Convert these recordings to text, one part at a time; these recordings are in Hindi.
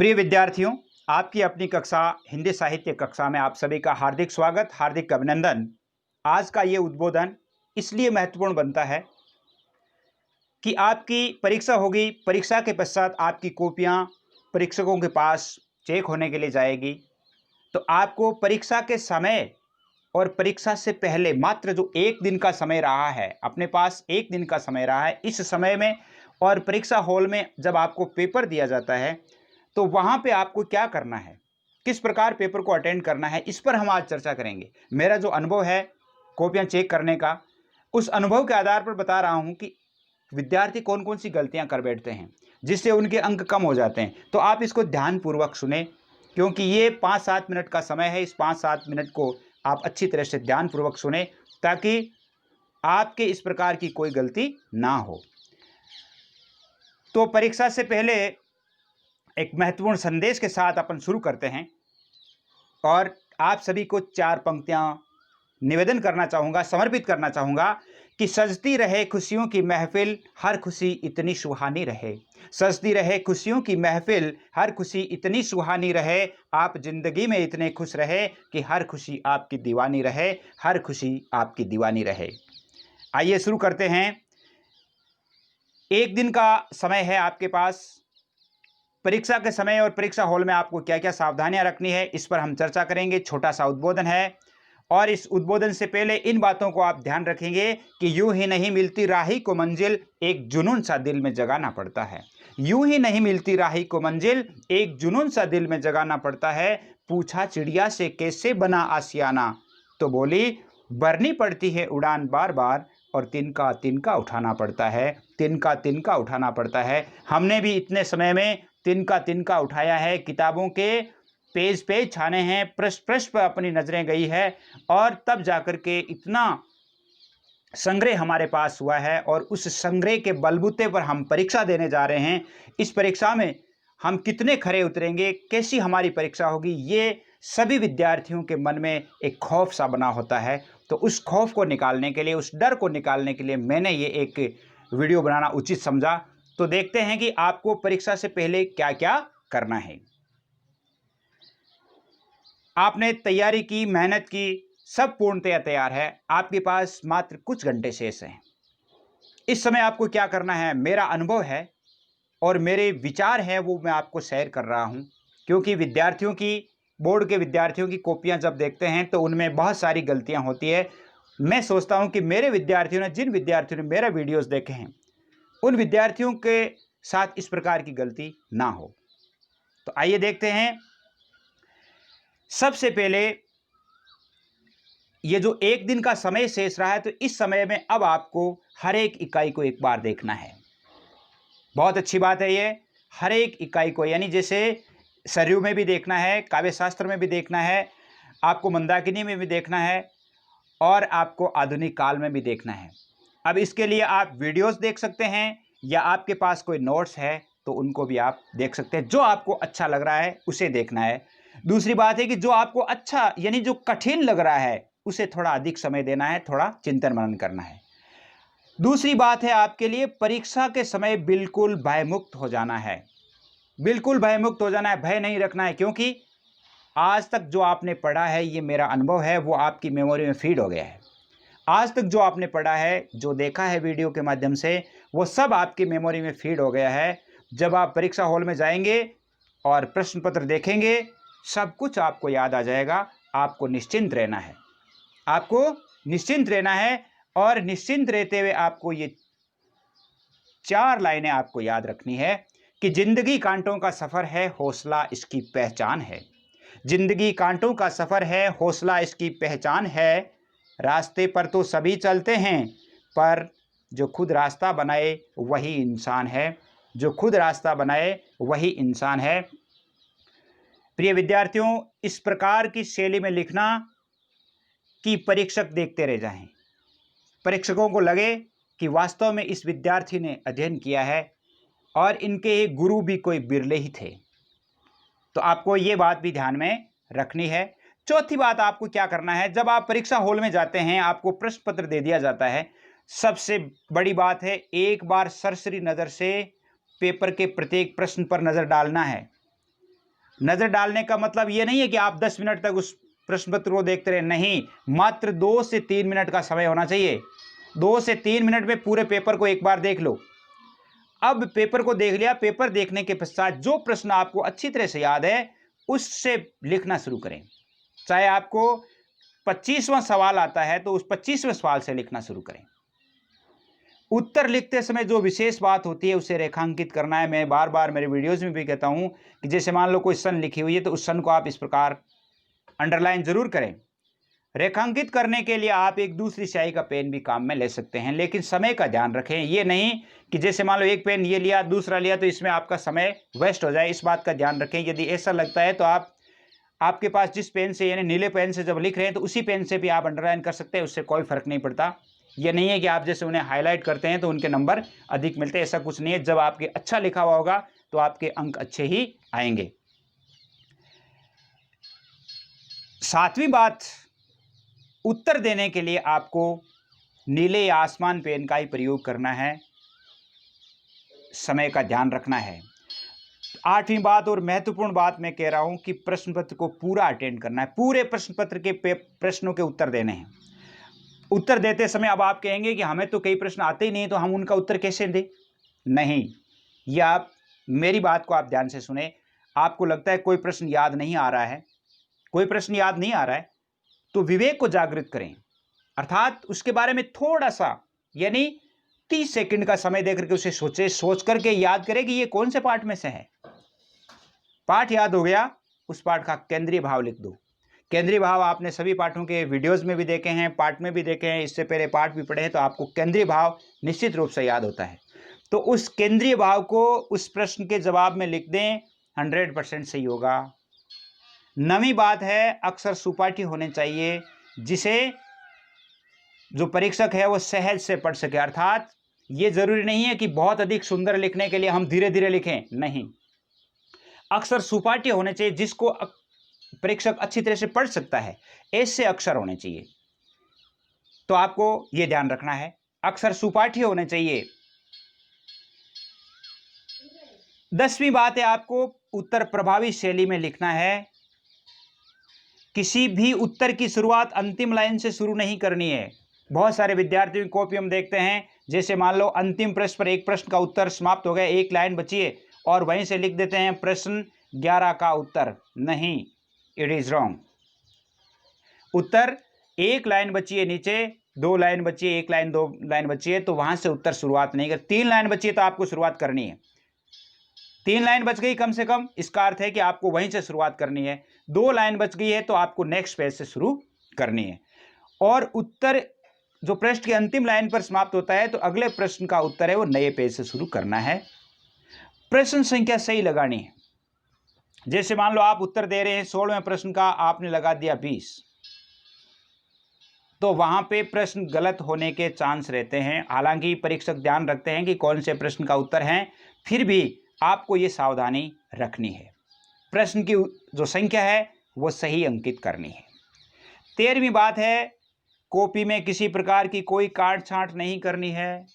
प्रिय विद्यार्थियों, आपकी अपनी कक्षा हिंदी साहित्य कक्षा में आप सभी का हार्दिक स्वागत, हार्दिक अभिनंदन। आज का ये उद्बोधन इसलिए महत्वपूर्ण बनता है कि आपकी परीक्षा होगी। परीक्षा के पश्चात आपकी कॉपियां परीक्षकों के पास चेक होने के लिए जाएगी। तो आपको परीक्षा के समय और परीक्षा से पहले मात्र जो एक दिन का समय रहा है, अपने पास एक दिन का समय रहा है, इस समय में और परीक्षा हॉल में जब आपको पेपर दिया जाता है तो वहाँ पे आपको क्या करना है, किस प्रकार पेपर को अटेंड करना है, इस पर हम आज चर्चा करेंगे। मेरा जो अनुभव है कॉपियाँ चेक करने का, उस अनुभव के आधार पर बता रहा हूँ कि विद्यार्थी कौन कौन सी गलतियाँ कर बैठते हैं जिससे उनके अंक कम हो जाते हैं। तो आप इसको ध्यानपूर्वक सुने, क्योंकि ये 5-7 मिनट का समय है। इस 5-7 मिनट को आप अच्छी तरह से ध्यानपूर्वक सुने ताकि आपके इस प्रकार की कोई गलती ना हो। तो परीक्षा से पहले एक महत्वपूर्ण संदेश के साथ अपन शुरू करते हैं और आप सभी को 4 पंक्तियां निवेदन करना चाहूँगा, समर्पित करना चाहूँगा कि सजती रहे खुशियों की महफिल, हर खुशी इतनी सुहानी रहे। सजती रहे खुशियों की महफिल, हर खुशी इतनी सुहानी रहे। आप जिंदगी में इतने खुश रहे कि हर खुशी आपकी दीवानी रहे, हर खुशी आपकी दीवानी रहे। आइए शुरू करते हैं। एक दिन का समय है आपके पास। परीक्षा के समय और परीक्षा हॉल में आपको क्या क्या सावधानियां रखनी है, इस पर हम चर्चा करेंगे। छोटा सा उद्बोधन है और इस उद्बोधन से पहले इन बातों को आप ध्यान रखेंगे कि यूं ही नहीं मिलती राही को मंजिल, एक जुनून सा दिल में जगाना पड़ता है। यूं ही नहीं मिलती राही को मंजिल, एक जुनून सा दिल में जगाना पड़ता है। पूछा चिड़िया से कैसे बना आशियाना, तो बोली भरनी पड़ती है उड़ान बार बार, और तिनका तिनका उठाना पड़ता है, तिनका तिनका उठाना पड़ता है। हमने भी इतने समय में तिनका तिनका उठाया है, किताबों के पेज पेज छाने हैं, पृष्ठ पृष्ठ पर अपनी नजरें गई है और तब जाकर के इतना संग्रह हमारे पास हुआ है और उस संग्रह के बलबूते पर हम परीक्षा देने जा रहे हैं। इस परीक्षा में हम कितने खरे उतरेंगे, कैसी हमारी परीक्षा होगी, ये सभी विद्यार्थियों के मन में एक खौफ सा बना होता है। तो उस खौफ को निकालने के लिए, उस डर को निकालने के लिए मैंने ये एक वीडियो बनाना उचित समझा। तो देखते हैं कि आपको परीक्षा से पहले क्या क्या करना है। आपने तैयारी की, मेहनत की, सब पूर्णतया तैयार है, आपके पास मात्र कुछ घंटे शेष हैं। इस समय आपको क्या करना है, मेरा अनुभव है और मेरे विचार हैं वो मैं आपको शेयर कर रहा हूं। क्योंकि विद्यार्थियों की, बोर्ड के विद्यार्थियों की कॉपियां जब देखते हैं तो उनमें बहुत सारी गलतियां होती है। मैं सोचता हूं कि मेरे विद्यार्थियों ने, जिन विद्यार्थियों ने मेरा वीडियोस देखे हैं, उन विद्यार्थियों के साथ इस प्रकार की गलती ना हो। तो आइए देखते हैं। सबसे पहले ये जो एक दिन का समय शेष रहा है, तो इस समय में अब आपको हर एक इकाई को एक बार देखना है। बहुत अच्छी बात है ये, हर एक इकाई को, यानी जैसे सरयू में भी देखना है, काव्य शास्त्र में भी देखना है, आपको मंदाकिनी में भी देखना है और आपको आधुनिक काल में भी देखना है। अब इसके लिए आप वीडियोस देख सकते हैं या आपके पास कोई नोट्स है तो उनको भी आप देख सकते हैं। जो आपको अच्छा लग रहा है उसे देखना है। दूसरी बात है कि जो आपको अच्छा, यानी जो कठिन लग रहा है, उसे थोड़ा अधिक समय देना है, थोड़ा चिंतन मनन करना है। दूसरी बात है आपके लिए, परीक्षा के समय बिल्कुल भयमुक्त हो जाना है। बिल्कुल भयमुक्त हो जाना है, भय नहीं रखना है, क्योंकि आज तक जो आपने पढ़ा है, ये मेरा अनुभव है, वो आपकी मेमोरी में फीड हो गया है। आज तक जो आपने पढ़ा है, जो देखा है वीडियो के माध्यम से, वो सब आपकी मेमोरी में फीड हो गया है। जब आप परीक्षा हॉल में जाएंगे और प्रश्न पत्र देखेंगे, सब कुछ आपको याद आ जाएगा। आपको निश्चिंत रहना है, आपको निश्चिंत रहना है और निश्चिंत रहते हुए आपको ये 4 लाइनें आपको याद रखनी है कि जिंदगी कांटों का सफर है, हौसला इसकी पहचान है। जिंदगी कांटों का सफर है, हौसला इसकी पहचान है। रास्ते पर तो सभी चलते हैं, पर जो खुद रास्ता बनाए वही इंसान है। जो खुद रास्ता बनाए वही इंसान है। प्रिय विद्यार्थियों, इस प्रकार की शैली में लिखना कि परीक्षक देखते रह जाएं, परीक्षकों को लगे कि वास्तव में इस विद्यार्थी ने अध्ययन किया है और इनके गुरु भी कोई बिरले ही थे। तो आपको ये बात भी ध्यान में रखनी है। चौथी बात आपको क्या करना है, जब आप परीक्षा हॉल में जाते हैं, आपको प्रश्न पत्र दे दिया जाता है। सबसे बड़ी बात है, एक बार सरसरी नज़र से पेपर के प्रत्येक प्रश्न पर नज़र डालना है। नज़र डालने का मतलब ये नहीं है कि आप 10 मिनट तक उस प्रश्न पत्र को देखते रहे, नहीं, मात्र 2 से 3 मिनट का समय होना चाहिए। 2 से 3 मिनट में पूरे पेपर को एक बार देख लो। अब पेपर को देख लिया, पेपर देखने के पश्चात जो प्रश्न आपको अच्छी तरह से याद है उससे लिखना शुरू करें। चाहे आपको 25वां सवाल आता है तो उस 25वें सवाल से लिखना शुरू करें। उत्तर लिखते समय जो विशेष बात होती है उसे रेखांकित करना है। मैं बार बार मेरे वीडियोज़ में भी कहता हूं कि जैसे मान लो कोई सन लिखी हुई है तो उस सन को आप इस प्रकार अंडरलाइन जरूर करें। रेखांकित करने के लिए आप एक दूसरी स्याही का पेन भी काम में ले सकते हैं, लेकिन समय का ध्यान रखें। ये नहीं कि जैसे मान लो एक पेन ये लिया दूसरा लिया तो इसमें आपका समय वेस्ट हो जाए, इस बात का ध्यान रखें। यदि ऐसा लगता है तो आपके पास जिस पेन से यानी नीले पेन से जब लिख रहे हैं तो उसी पेन से भी आप अंडरलाइन कर सकते हैं, उससे कोई फर्क नहीं पड़ता। ये नहीं है कि आप जैसे उन्हें हाईलाइट करते हैं तो उनके नंबर अधिक मिलते हैं, ऐसा कुछ नहीं है। जब आपके अच्छा लिखा हुआ होगा तो आपके अंक अच्छे ही आएंगे। 7वीं बात, उत्तर देने के लिए आपको नीले या आसमान पेन का ही प्रयोग करना है, समय का ध्यान रखना है। 8वीं बात और महत्वपूर्ण बात मैं कह रहा हूं कि प्रश्न पत्र को पूरा अटेंड करना है, पूरे प्रश्न पत्र के प्रश्नों के उत्तर देने हैं। उत्तर देते समय अब आप कहेंगे कि हमें तो कई प्रश्न आते ही नहीं तो हम उनका उत्तर कैसे दें? नहीं, यह आप मेरी बात को आप ध्यान से सुने। आपको लगता है कोई प्रश्न याद नहीं आ रहा है, कोई प्रश्न याद नहीं आ रहा है, तो विवेक को जागृत करें, अर्थात उसके बारे में थोड़ा सा यानी 30 सेकंड का समय देकर के उसे सोचे, सोच करके याद करें कि ये कौन से पाठ में से है। पाठ याद हो गया, उस पाठ का केंद्रीय भाव लिख दो। केंद्रीय भाव आपने सभी पाठों के वीडियोस में भी देखे हैं, पाठ में भी देखे हैं, इससे पहले पाठ भी पढ़े हैं, तो आपको केंद्रीय भाव निश्चित रूप से याद होता है। तो उस केंद्रीय भाव को उस प्रश्न के जवाब में लिख दें, 100% सही होगा। 9वीं बात है, अक्षर सुपाठी होने चाहिए जिसे जो परीक्षक है वो सहज से पढ़ सके, अर्थात ये जरूरी नहीं है कि बहुत अधिक सुंदर लिखने के लिए हम धीरे धीरे लिखें, नहीं, अक्षर सुपाठी होने चाहिए जिसको परीक्षक अच्छी तरह से पढ़ सकता है, ऐसे अक्षर होने चाहिए। तो आपको यह ध्यान रखना है, अक्षर सुपाठी होने चाहिए। 10वीं बात है, आपको उत्तर प्रभावी शैली में लिखना है। किसी भी उत्तर की शुरुआत अंतिम लाइन से शुरू नहीं करनी है। बहुत सारे विद्यार्थियों की कॉपी हम देखते हैं, जैसे मान लो अंतिम प्रश्न पर एक प्रश्न का उत्तर समाप्त हो गया, एक लाइन बची है और वहीं से लिख देते हैं प्रश्न 11 का उत्तर। नहीं, इट इज रॉन्ग। उत्तर एक लाइन बची है, नीचे 2 लाइन बची है, 1 लाइन 2 लाइन बची है, तो वहां से उत्तर शुरुआत नहीं कर। 3 लाइन बची है तो आपको शुरुआत करनी है। 3 लाइन बच गई कम से कम, इसका अर्थ है कि आपको वहीं से शुरुआत करनी है। 2 लाइन बच गई है तो आपको नेक्स्ट पेज से शुरू करनी है। और उत्तर जो प्रश्न की अंतिम लाइन पर समाप्त होता है तो अगले प्रश्न का उत्तर है वो नए पेज से शुरू करना है। प्रश्न संख्या सही लगानी है। जैसे मान लो आप उत्तर दे रहे हैं 16वें प्रश्न का, आपने लगा दिया 20, तो वहां पे प्रश्न गलत होने के चांस रहते हैं। हालांकि परीक्षक ध्यान रखते हैं कि कौन से प्रश्न का उत्तर है, फिर भी आपको ये सावधानी रखनी है, प्रश्न की जो संख्या है वो सही अंकित करनी है। 13वीं बात है, कॉपी में किसी प्रकार की कोई काट छांट नहीं करनी है।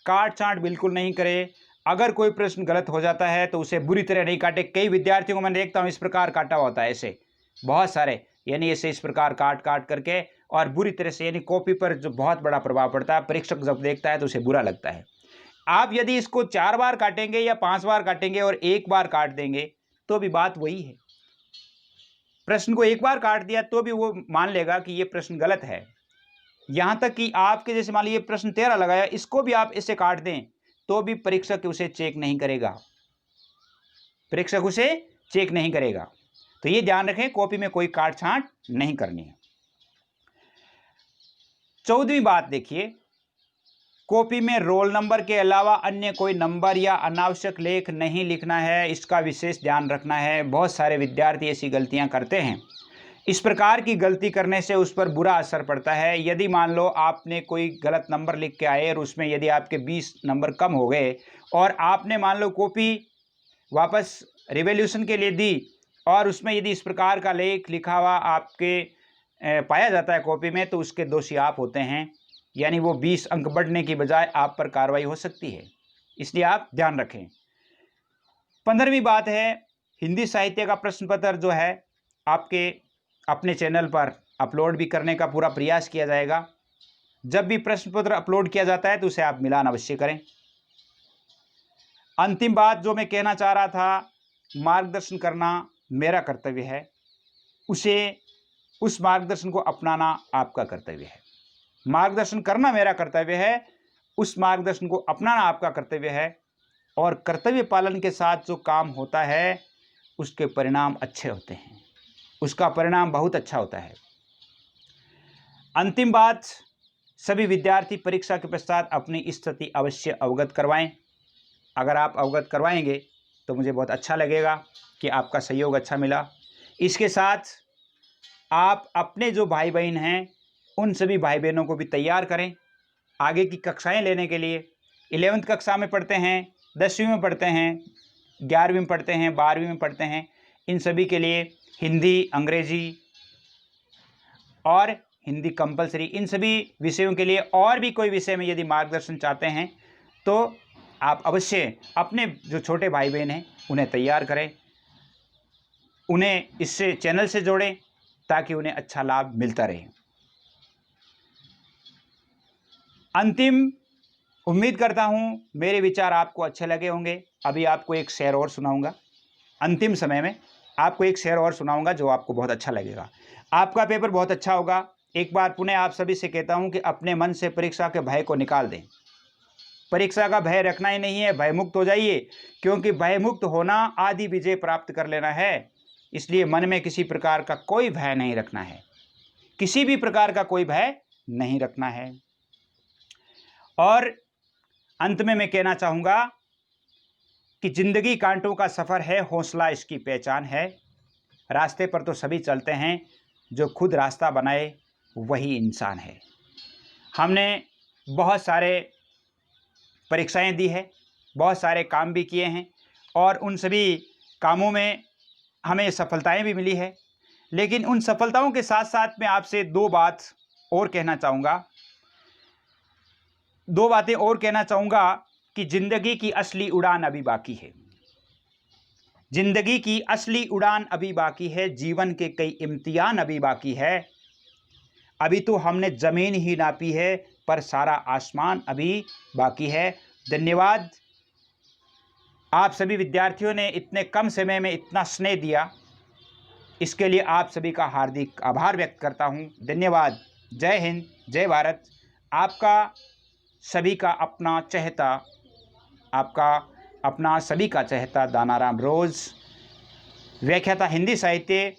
काट छांट बिल्कुल नहीं करें। अगर कोई प्रश्न गलत हो जाता है तो उसे बुरी तरह नहीं काटे। कई विद्यार्थियों को मैं देखता हूं इस प्रकार काटा होता है, ऐसे बहुत सारे, यानी ऐसे इस प्रकार काट काट करके और बुरी तरह से, यानी कॉपी पर जो बहुत बड़ा प्रभाव पड़ता है। परीक्षक जब देखता है तो उसे बुरा लगता है। आप यदि इसको 4 बार काटेंगे या 5 बार काटेंगे और 1 बार काट देंगे तो भी बात वही है। प्रश्न को 1 बार काट दिया तो भी वो मान लेगा कि ये प्रश्न गलत है। यहां तक कि आपके जैसे मान लीजिए प्रश्न 13 लगाया, इसको भी आप इससे काट दें तो भी परीक्षक उसे चेक नहीं करेगा, परीक्षक उसे चेक नहीं करेगा। तो ये ध्यान रखें, कॉपी में कोई काट छांट नहीं करनी है। 14वीं बात देखिए, कॉपी में रोल नंबर के अलावा अन्य कोई नंबर या अनावश्यक लेख नहीं लिखना है, इसका विशेष ध्यान रखना है। बहुत सारे विद्यार्थी ऐसी गलतियां करते हैं। इस प्रकार की गलती करने से उस पर बुरा असर पड़ता है। यदि मान लो आपने कोई गलत नंबर लिख के आए और उसमें यदि आपके 20 नंबर कम हो गए और आपने मान लो कॉपी वापस रिवॉल्यूशन के लिए दी और उसमें यदि इस प्रकार का लेख लिखा हुआ आपके पाया जाता है कॉपी में, तो उसके दोषी आप होते हैं, यानी वो 20 अंक बढ़ने की बजाय आप पर कार्रवाई हो सकती है, इसलिए आप ध्यान रखें। 15वीं बात है, हिंदी साहित्य का प्रश्न पत्र जो है आपके अपने चैनल पर अपलोड भी करने का पूरा प्रयास किया जाएगा। जब भी प्रश्न पत्र अपलोड किया जाता है तो उसे आप मिलान अवश्य करें। अंतिम बात जो मैं कहना चाह रहा था, मार्गदर्शन करना मेरा कर्तव्य है, उस मार्गदर्शन को अपनाना आपका कर्तव्य है। मार्गदर्शन करना मेरा कर्तव्य है, उस मार्गदर्शन को अपनाना आपका कर्तव्य है। और कर्तव्य पालन के साथ जो काम होता है उसके परिणाम अच्छे होते हैं, उसका परिणाम बहुत अच्छा होता है। अंतिम बात, सभी विद्यार्थी परीक्षा के पश्चात अपनी स्थिति अवश्य अवगत करवाएं। अगर आप अवगत करवाएंगे तो मुझे बहुत अच्छा लगेगा कि आपका सहयोग अच्छा मिला। इसके साथ आप अपने जो भाई बहन हैं उन सभी भाई बहनों को भी तैयार करें आगे की कक्षाएं लेने के लिए। 11वीं कक्षा में पढ़ते हैं, 10वीं में पढ़ते हैं, 11वीं में पढ़ते हैं, 12वीं में पढ़ते हैं, इन सभी के लिए हिंदी, अंग्रेजी और हिंदी कंपलसरी, इन सभी विषयों के लिए और भी कोई विषय में यदि मार्गदर्शन चाहते हैं तो आप अवश्य अपने जो छोटे भाई बहन हैं उन्हें तैयार करें, उन्हें इससे चैनल से जोड़ें ताकि उन्हें अच्छा लाभ मिलता रहे। अंतिम उम्मीद करता हूँ मेरे विचार आपको अच्छे लगे होंगे। अभी आपको एक शेर और सुनाऊंगा, अंतिम समय में आपको एक शेर और सुनाऊंगा जो आपको बहुत अच्छा लगेगा। आपका पेपर बहुत अच्छा होगा। एक बार पुनः आप सभी से कहता हूँ कि अपने मन से परीक्षा के भय को निकाल दें। परीक्षा का भय रखना ही नहीं है, भयमुक्त हो जाइए, क्योंकि भयमुक्त होना आदि विजय प्राप्त कर लेना है। इसलिए मन में किसी प्रकार का कोई भय नहीं रखना है, किसी भी प्रकार का कोई भय नहीं रखना है। और अंत में मैं कहना चाहूँगा कि जिंदगी कांटों का सफ़र है, हौसला इसकी पहचान है। रास्ते पर तो सभी चलते हैं, जो खुद रास्ता बनाए वही इंसान है। हमने बहुत सारे परीक्षाएं दी है, बहुत सारे काम भी किए हैं और उन सभी कामों में हमें सफलताएं भी मिली है। लेकिन उन सफलताओं के साथ साथ मैं आपसे दो बातें और कहना चाहूँगा कि ज़िंदगी की असली उड़ान अभी बाकी है। ज़िंदगी की असली उड़ान अभी बाकी है, जीवन के कई इम्तिहान अभी बाकी है। अभी तो हमने ज़मीन ही नापी है, पर सारा आसमान अभी बाकी है। धन्यवाद। आप सभी विद्यार्थियों ने इतने कम समय में इतना स्नेह दिया, इसके लिए आप सभी का हार्दिक आभार व्यक्त करता हूँ। धन्यवाद। जय हिंद, जय भारत। आपका सभी का अपना सभी का चहेता दानाराम रोज़, व्याख्याता हिंदी साहित्य,